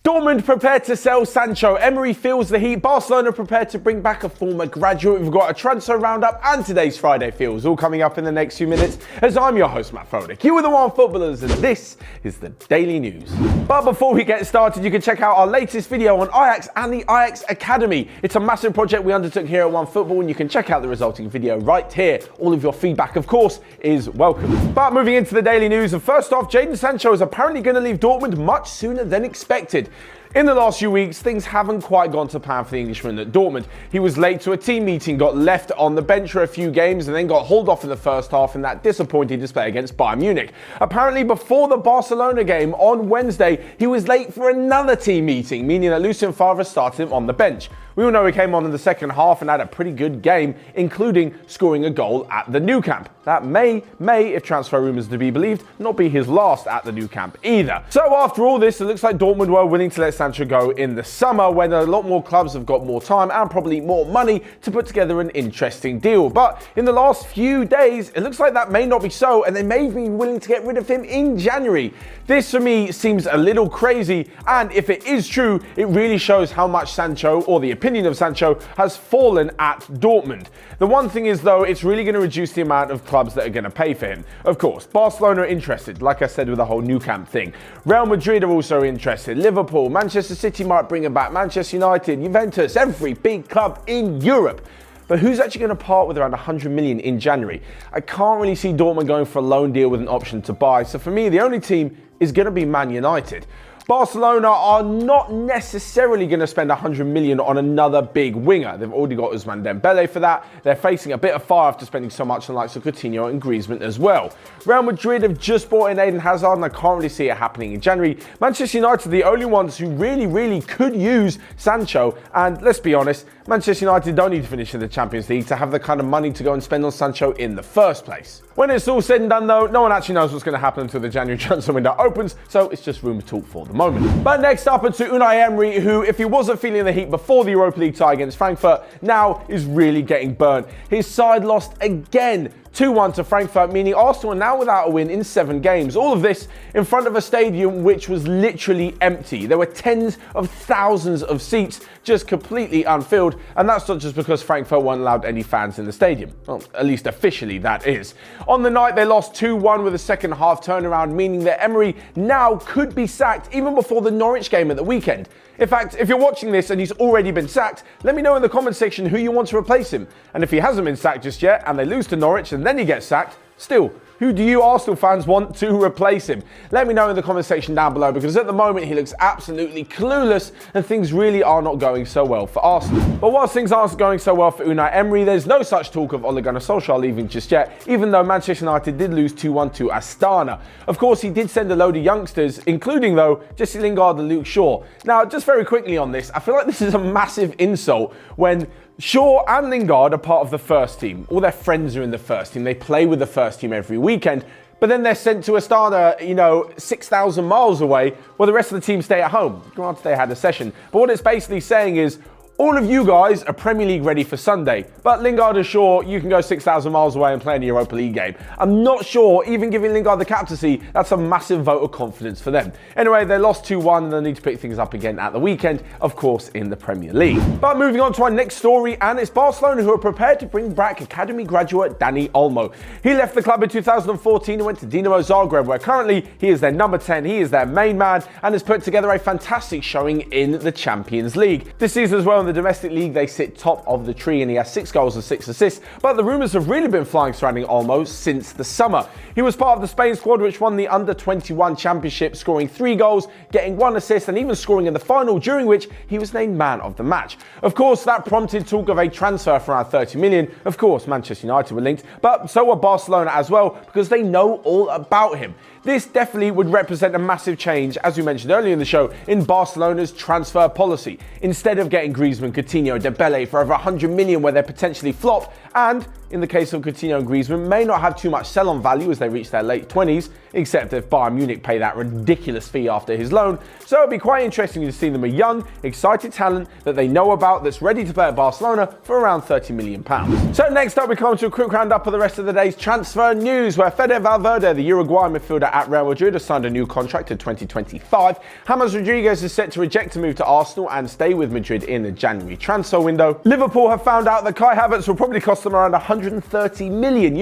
Dortmund prepared to sell Sancho. Emery feels the heat. Barcelona prepared to bring back a former graduate. We've got a transfer roundup and today's Friday feels all coming up in the next few minutes as I'm your host, Matt Fodick. You are the Onefootballers and this is the Daily News. But before we get started, you can check out our latest video on Ajax and the Ajax Academy. It's a massive project we undertook here at Onefootball and you can check out the resulting video right here. All of your feedback, of course, is welcome. But moving into the Daily News, and first off, Jadon Sancho is apparently going to leave Dortmund much sooner than expected. In the last few weeks, things haven't quite gone to plan for the Englishman at Dortmund. He was late to a team meeting, got left on the bench for a few games, and then got hauled off in the first half in that disappointing display against Bayern Munich. Apparently, before the Barcelona game on Wednesday, he was late for another team meeting, meaning that Lucien Favre started him on the bench. We all know he came on in the second half and had a pretty good game, including scoring a goal at the Nou Camp. That may, if transfer rumours are to be believed, not be his last at the Nou Camp either. So after all this, it looks like Dortmund were willing to let Sancho go in the summer when a lot more clubs have got more time and probably more money to put together an interesting deal. But in the last few days, it looks like that may not be so, and they may be willing to get rid of him in January. This for me seems a little crazy, and if it is true, it really shows how much Sancho, or the opinion of Sancho, has fallen at Dortmund. The one thing is though, it's really going to reduce the amount of clubs that are going to pay for him. Of course, Barcelona are interested, like I said with the whole Nou Camp thing. Real Madrid are also interested. Liverpool, Manchester City might bring him back. Manchester United, Juventus, every big club in Europe. But who's actually going to part with around 100 million in January? I can't really see Dortmund going for a loan deal with an option to buy. So for me, the only team is going to be Man United. Barcelona are not necessarily going to spend 100 million on another big winger. They've already got Ousmane Dembele for that. They're facing a bit of fire after spending so much on the likes of Coutinho and Griezmann as well. Real Madrid have just bought in Eden Hazard and I can't really see it happening in January. Manchester United are the only ones who really could use Sancho. And let's be honest, Manchester United don't need to finish in the Champions League to have the kind of money to go and spend on Sancho in the first place. When it's all said and done though, no one actually knows what's going to happen until the January transfer window opens, so it's just rumour talk for the moment. But next up it's to Unai Emery, who, if he wasn't feeling the heat before the Europa League tie against Frankfurt, now is really getting burnt. His side lost again, 2-1 to Frankfurt, meaning Arsenal are now without a win in 7 games. All of this in front of a stadium which was literally empty. There were tens of thousands of seats just completely unfilled, and that's not just because Frankfurt weren't allowed any fans in the stadium. Well, at least officially that is. On the night they lost 2-1 with a second half turnaround, meaning that Emery now could be sacked even before the Norwich game at the weekend. In fact, if you're watching this and he's already been sacked, let me know in the comment section who you want to replace him. And if he hasn't been sacked just yet and they lose to Norwich and then he gets sacked, still, who do you Arsenal fans want to replace him? Let me know in the comment section down below, because at the moment he looks absolutely clueless and things really are not going so well for Arsenal. But whilst things aren't going so well for Unai Emery, there's no such talk of Ole Gunnar Solskjaer leaving just yet, even though Manchester United did lose 2-1 to Astana. Of course, he did send a load of youngsters, including though Jesse Lingard and Luke Shaw. Now, just very quickly on this, I feel like this is a massive insult when Shaw and Lingard are part of the first team. All their friends are in the first team. They play with the first team every weekend. But then they're sent to Astana, 6,000 miles away, while the rest of the team stay at home. Granted, they had a session. But what it's basically saying is, all of you guys are Premier League ready for Sunday, but Lingard and Shaw, you can go 6,000 miles away and play in a Europa League game. I'm not sure, even giving Lingard the captaincy, that's a massive vote of confidence for them. Anyway, they lost 2-1 and they need to pick things up again at the weekend, of course, in the Premier League. But moving on to our next story, and it's Barcelona who are prepared to bring back academy graduate Dani Olmo. He left the club in 2014 and went to Dinamo Zagreb, where currently he is their number 10, he is their main man, and has put together a fantastic showing in the Champions League. This season as well, in the domestic league, they sit top of the tree and he has 6 goals and 6 assists, but the rumours have really been flying surrounding Olmo since the summer. He was part of the Spain squad which won the Under-21 Championship, scoring 3 goals, getting 1 assist and even scoring in the final, during which he was named man of the match. Of course, that prompted talk of a transfer for around 30 million. Of course, Manchester United were linked, but so were Barcelona as well, because they know all about him. This definitely would represent a massive change, as we mentioned earlier in the show, in Barcelona's transfer policy. Instead of getting Griezmann, Coutinho, Dembele for over 100 million where they potentially flop, and in the case of Coutinho and Griezmann, may not have too much sell-on value as they reach their late 20s, except if Bayern Munich pay that ridiculous fee after his loan. So it'll be quite interesting to see them a young, excited talent that they know about that's ready to play at Barcelona for around £30 million. So next up, we come to a quick roundup of the rest of the day's transfer news, where Fede Valverde, the Uruguayan midfielder at Real Madrid, has signed a new contract to 2025. James Rodriguez is set to reject a move to Arsenal and stay with Madrid in the January transfer window. Liverpool have found out that Kai Havertz will probably cost them around €130 million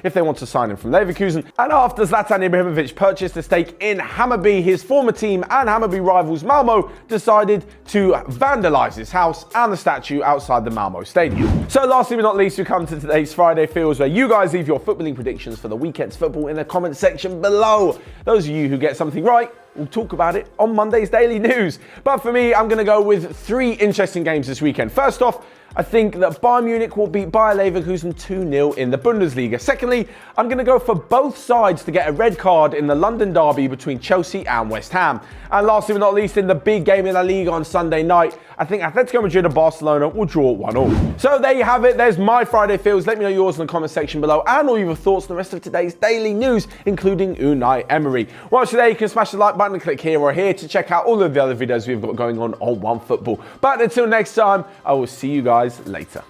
if they want to sign him from Leverkusen. And after Zlatan Ibrahimovic purchased a stake in Hammarby, his former team and Hammarby rivals Malmo decided to vandalise his house and the statue outside the Malmo stadium. So lastly but not least, we come to today's Friday Feels, where you guys leave your footballing predictions for the weekend's football in the comment section below. Those of you who get something right, we'll talk about it on Monday's Daily News. But for me, I'm going to go with 3 interesting games this weekend. First off, I think that Bayern Munich will beat Bayer Leverkusen 2-0 in the Bundesliga. Secondly, I'm going to go for both sides to get a red card in the London derby between Chelsea and West Ham. And lastly but not least, in the big game in La Liga on Sunday night, I think Atletico Madrid and Barcelona will draw 1-1. So there you have it. There's my Friday Feels. Let me know yours in the comment section below and all your thoughts on the rest of today's daily news, including Unai Emery. Once you're there, you can smash the like button and click here or here to check out all of the other videos we've got going on OneFootball. But until next time, I will see you guys later.